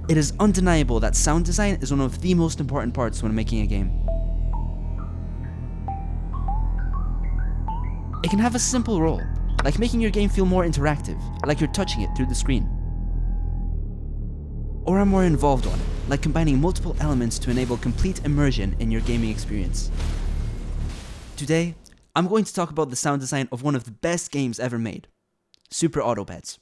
It is undeniable that sound design is one of the most important parts when making a game. It can have a simple role, like making your game feel more interactive, like you're touching it through the screen. Or a more involved one, like combining multiple elements to enable complete immersion in your gaming experience. Today, I'm going to talk about the sound design of one of the best games ever made, Super Auto Pets.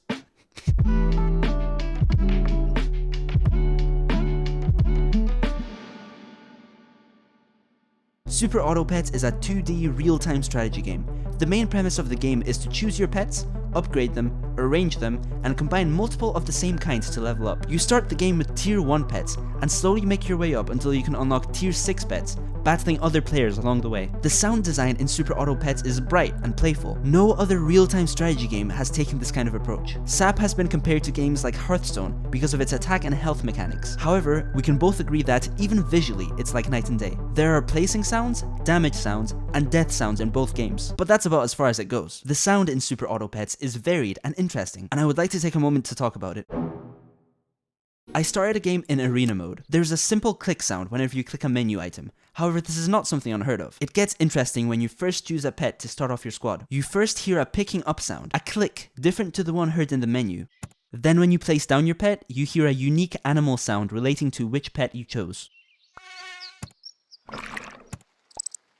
Super Auto Pets is a 2D real-time strategy game. The main premise of the game is to choose your pets, upgrade them, arrange them, and combine multiple of the same kinds to level up. You start the game with tier 1 pets, and slowly make your way up until you can unlock tier 6 pets, battling other players along the way. The sound design in Super Auto Pets is bright and playful. No other real-time strategy game has taken this kind of approach. SAP has been compared to games like Hearthstone because of its attack and health mechanics. However, we can both agree that, even visually, it's like night and day. There are placing sounds, damage sounds, and death sounds in both games, but that's about as far as it goes. The sound in Super Auto Pets is varied and interesting, and I would like to take a moment to talk about it. I started a game in arena mode. There's a simple click sound whenever you click a menu item. However, this is not something unheard of. It gets interesting when you first choose a pet to start off your squad. You first hear a picking up sound, a click, different to the one heard in the menu. Then when you place down your pet, you hear a unique animal sound relating to which pet you chose.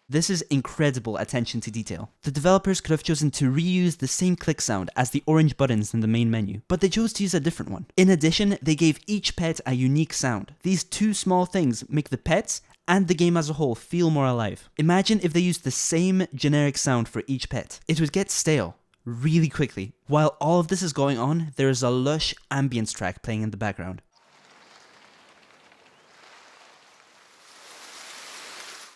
This is incredible attention to detail. The developers could have chosen to reuse the same click sound as the orange buttons in the main menu, but they chose to use a different one. In addition, they gave each pet a unique sound. These two small things make the pets and the game as a whole feel more alive. Imagine if they used the same generic sound for each pet. It would get stale really quickly. While all of this is going on, there is a lush ambience track playing in the background.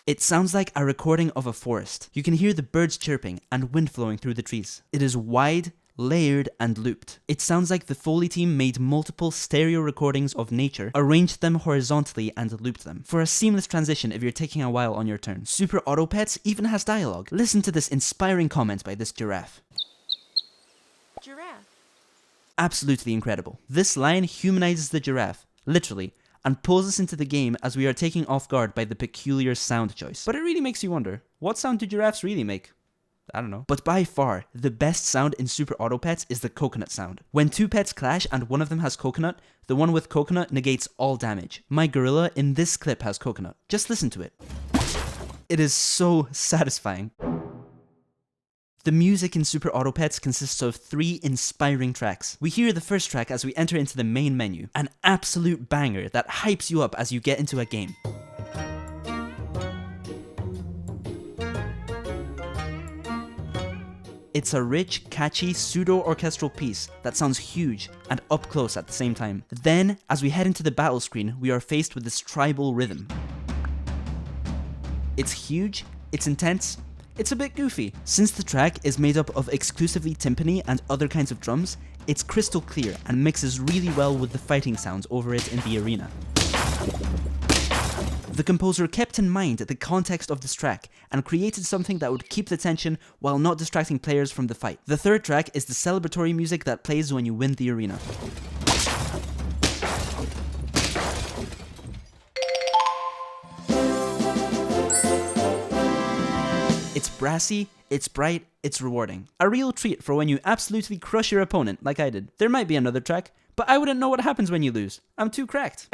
It sounds like a recording of a forest. You can hear the birds chirping and wind flowing through the trees. It is wide, layered, and looped. It sounds like the Foley team made multiple stereo recordings of nature, arranged them horizontally, and looped them, for a seamless transition if you're taking a while on your turn. Super Auto Pets even has dialogue. Listen to this inspiring comment by this giraffe. Giraffe. Absolutely incredible. This line humanizes the giraffe, literally, and pulls us into the game as we are taken off guard by the peculiar sound choice. But it really makes you wonder, what sound do giraffes really make? I don't know. But by far, the best sound in Super Auto Pets is the coconut sound. When two pets clash and one of them has coconut, the one with coconut negates all damage. My gorilla in this clip has coconut. Just listen to it. It is so satisfying. The music in Super Auto Pets consists of 3 inspiring tracks. We hear the first track as we enter into the main menu, an absolute banger that hypes you up as you get into a game. It's a rich, catchy, pseudo-orchestral piece that sounds huge and up close at the same time. Then, as we head into the battle screen, we are faced with this tribal rhythm. It's huge, it's intense, it's a bit goofy. Since the track is made up of exclusively timpani and other kinds of drums, it's crystal clear and mixes really well with the fighting sounds over it in the arena. The composer kept in mind the context of this track and created something that would keep the tension while not distracting players from the fight. The third track is the celebratory music that plays when you win the arena. It's brassy, it's bright, it's rewarding. A real treat for when you absolutely crush your opponent like I did. There might be another track, but I wouldn't know what happens when you lose. I'm too cracked.